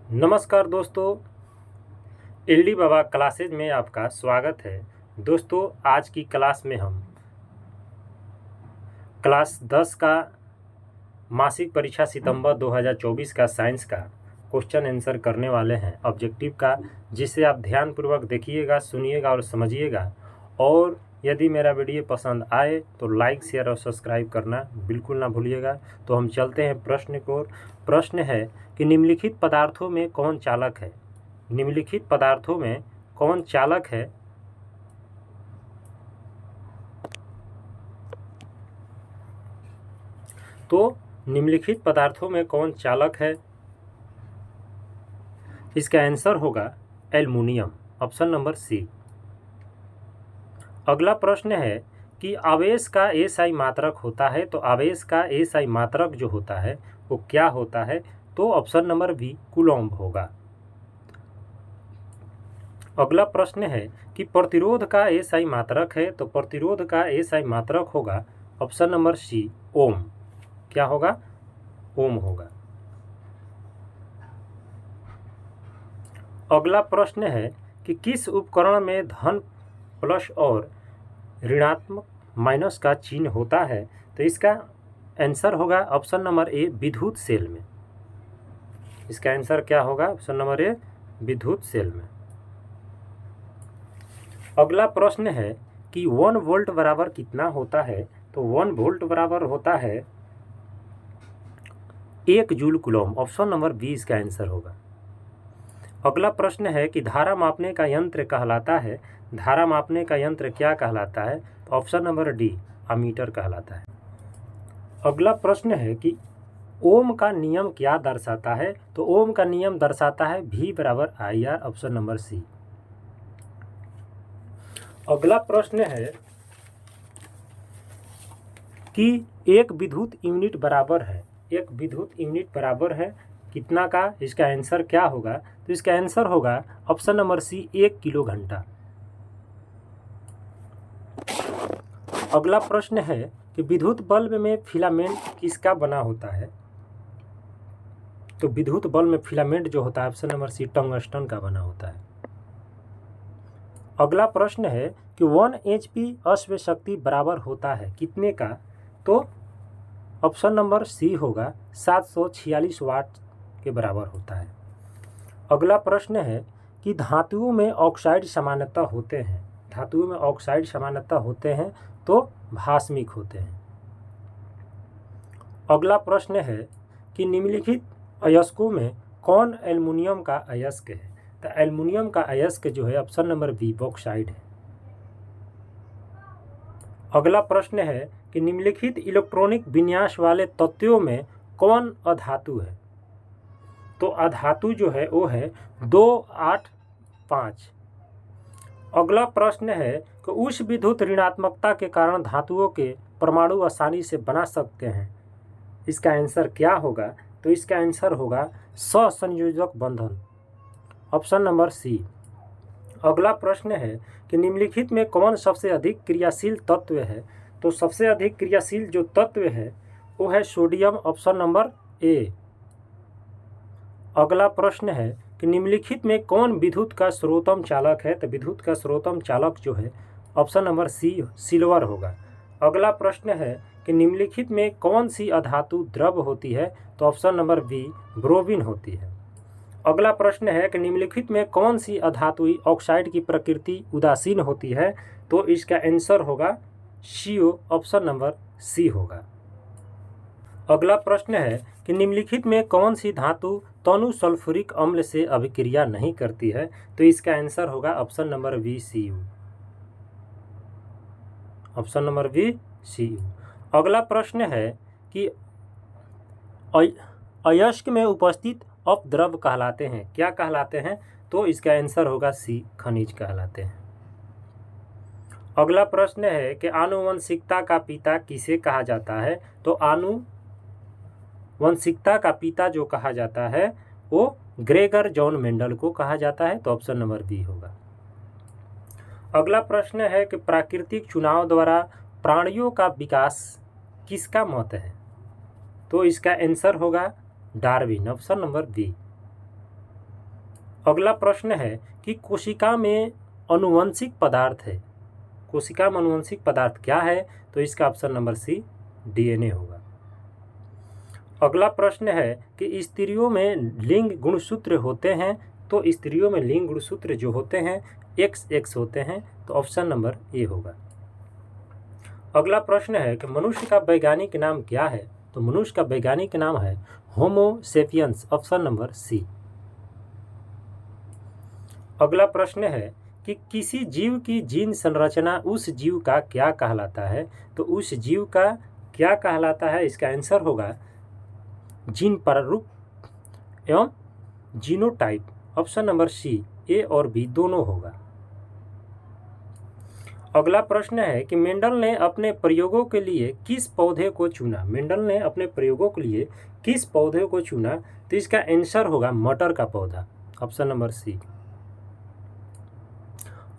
नमस्कार दोस्तों, एलडी बाबा क्लासेज में आपका स्वागत है। दोस्तों, आज की क्लास में हम क्लास 10 का मासिक परीक्षा सितंबर 2024 का साइंस का क्वेश्चन आंसर करने वाले हैं ऑब्जेक्टिव का, जिसे आप ध्यानपूर्वक देखिएगा, सुनिएगा और समझिएगा। और यदि मेरा वीडियो पसंद आए तो लाइक, शेयर और सब्सक्राइब करना बिल्कुल ना भूलिएगा। तो हम चलते हैं प्रश्न को। प्रश्न है कि निम्नलिखित पदार्थों में कौन चालक है। निम्नलिखित पदार्थों में कौन चालक है। तो निम्नलिखित पदार्थों में कौन चालक है, इसका आंसर होगा एल्युमिनियम, ऑप्शन नंबर सी। अगला प्रश्न है कि आवेश का एसआई मात्रक होता है, तो आवेश का एसआई मात्रक जो होता है वो क्या होता है, तो ऑप्शन नंबर बी कूलॉम्ब होगा। अगला प्रश्न है कि प्रतिरोध का एसआई मात्रक है, तो प्रतिरोध का एसआई मात्रक होगा ऑप्शन नंबर सी ओम। क्या होगा? ओम होगा। अगला प्रश्न है कि किस उपकरण में धन प्लस और ऋणात्मक माइनस का चिन्ह होता है, तो इसका आंसर होगा ऑप्शन नंबर ए विद्युत सेल में। इसका आंसर क्या होगा? ऑप्शन नंबर ए विद्युत सेल में। अगला प्रश्न है कि 1 वोल्ट बराबर कितना होता है, तो 1 वोल्ट बराबर होता है 1 joule coulomb, option number B इसका आंसर होगा। अगला प्रश्न है कि धारा मापने का यंत्र कहलाता है, धारा मापने का यंत्र क्या कहलाता है, तो ऑप्शन नंबर डी अमीटर कहलाता है। अगला प्रश्न है कि ओम का नियम क्या दर्शाता है, तो ओम का नियम दर्शाता है V बराबर IR, ऑप्शन नंबर सी। अगला प्रश्न है कि एक विद्युत यूनिट बराबर है, एक विद्युत यूनिट बराबर है कितना का, इसका आंसर क्या होगा, तो इसका आंसर होगा ऑप्शन नंबर सी 1 किलो घंटा। अगला प्रश्न है कि विद्युत बल्ब में फिलामेंट किसका बना होता है, तो विद्युत बल्ब में फिलामेंट जो होता है ऑप्शन नंबर सी टंगस्टन का बना होता है। अगला प्रश्न है कि 1 HP अश्व शक्ति बराबर होता है कितने का, तो ऑप्शन नंबर सी होगा 746 वाट के बराबर होता है। अगला प्रश्न है कि धातुओं में ऑक्साइड सामान्यतः होते हैं, धातुओं में ऑक्साइड सामान्यतः होते हैं तो भास्मिक होते हैं। अगला प्रश्न है कि निम्नलिखित अयस्कों में कौन एल्युमिनियम का अयस्क है, तो एल्युमिनियम का अयस्क जो है ऑप्शन नंबर बी बॉक्साइड है। अगला प्रश्न है कि निम्नलिखित इलेक्ट्रॉनिक विन्यास वाले तत्वों में कौन अधातु है, तो अधातु जो है वो है 285। अगला प्रश्न है कि उस विद्युत ऋणात्मकता के कारण धातुओं के परमाणु आसानी से बना सकते हैं, इसका आंसर क्या होगा, तो इसका आंसर होगा सहसंयोजक बंधन, ऑप्शन नंबर सी। अगला प्रश्न है कि निम्नलिखित में कौन सबसे अधिक क्रियाशील तत्व है, तो सबसे अधिक क्रियाशील जो तत्व है वो है सोडियम, ऑप्शन नंबर ए। अगला प्रश्न है कि निम्नलिखित में कौन विद्युत का स्रोतम चालक है, तो विद्युत का स्रोतम चालक जो है ऑप्शन नंबर सी सिल्वर होगा। अगला प्रश्न है कि निम्नलिखित में कौन सी अधातु द्रव होती है, तो ऑप्शन नंबर बी ब्रोमीन होती है। अगला प्रश्न है कि निम्नलिखित में कौन सी अधातु ऑक्साइड की प्रकृति उदासीन होती है, तो इसका आंसर होगा CO, ऑप्शन नंबर सी होगा। अगला प्रश्न है कि निम्नलिखित में कौन सी धातु तनु सल्फ्यूरिक अम्ल से अभिक्रिया नहीं करती है, तो इसका आंसर होगा option number B Cu, option number B Cu। अगला प्रश्न है कि अयस्क में उपस्थित अपद्रव कहलाते हैं, क्या कहलाते हैं, तो इसका आंसर होगा सी खनिज कहलाते हैं। अगला प्रश्न है कि आनुवंशिकता का पिता किसे कहा जाता है, तो आनुवंशिकता का पिता जो कहा जाता है वो ग्रेगर जॉन मेंडल को कहा जाता है, तो ऑप्शन नंबर बी होगा। अगला प्रश्न है कि प्राकृतिक चुनाव द्वारा प्राणियों का विकास किसका मत है, तो इसका आंसर होगा डार्विन, ऑप्शन नंबर बी। अगला प्रश्न है कि कोशिका में आनुवंशिक पदार्थ है, कोशिका में आनुवंशिक पदार्थ क्या है? तो इसका ऑप्शन नंबर सी डीएनए होगा। अगला प्रश्न है कि स्त्रियों में लिंग गुणसूत्र होते हैं, तो स्त्रियों में लिंग गुणसूत्र जो होते हैं XX होते हैं, तो ऑप्शन नंबर ए होगा। अगला प्रश्न है कि मनुष्य का वैज्ञानिक नाम क्या है? तो मनुष्य का वैज्ञानिक नाम है होमो सेपियंस, ऑप्शन नंबर सी। अगला प्रश्न है कि किसी जीव की जीन संरचना उस जीव का क्या कहलाता है? तो उस जीव का क्या कहलाता है? इसका आंसर होगा जीन प्रारूप एवं जीनोटाइप, ऑप्शन नंबर सी, ए और बी दोनों होगा। अगला प्रश्न है कि मेंडल ने अपने प्रयोगों के लिए किस पौधे को चुना? मेंडल ने अपने प्रयोगों के लिए किस पौधे को चुना? तो इसका आंसर होगा मटर का पौधा, ऑप्शन नंबर सी।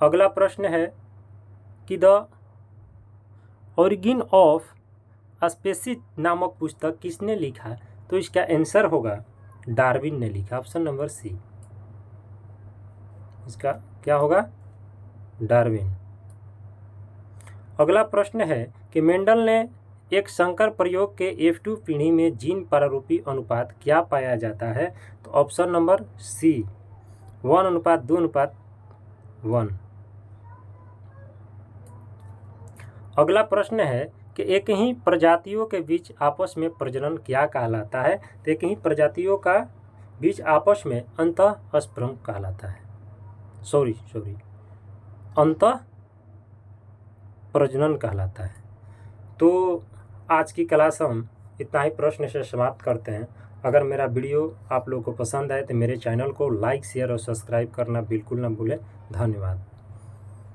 अगला प्रश्न है कि द ओरिजिन ऑफ स्पीशीज नामक पुस्तक किसने लिखा? तो इसका आंसर होगा डार्विन ने लिखा, ऑप्शन नंबर सी। इसका क्या होगा? डार्विन। अगला प्रश्न है कि मेंडल ने एक संकर प्रयोग के F2 पीढ़ी में जीन प्रारूपी अनुपात क्या पाया जाता है? तो ऑप्शन नंबर सी 1:2:1। अगला प्रश्न है कि एक ही प्रजातियों के बीच आपस में प्रजनन क्या कहलाता है? तो एक ही प्रजातियों का बीच आपस में अंतःस्पर्म कहलाता है, सॉरी अंतः प्रजनन कहलाता है। तो आज की क्लास हम इतना ही प्रश्न से समाप्त करते हैं। अगर मेरा वीडियो आप लोगों को पसंद आए तो मेरे चैनल को लाइक, शेयर और सब्सक्राइब करना बिल्कुल ना भूलें। धन्यवाद।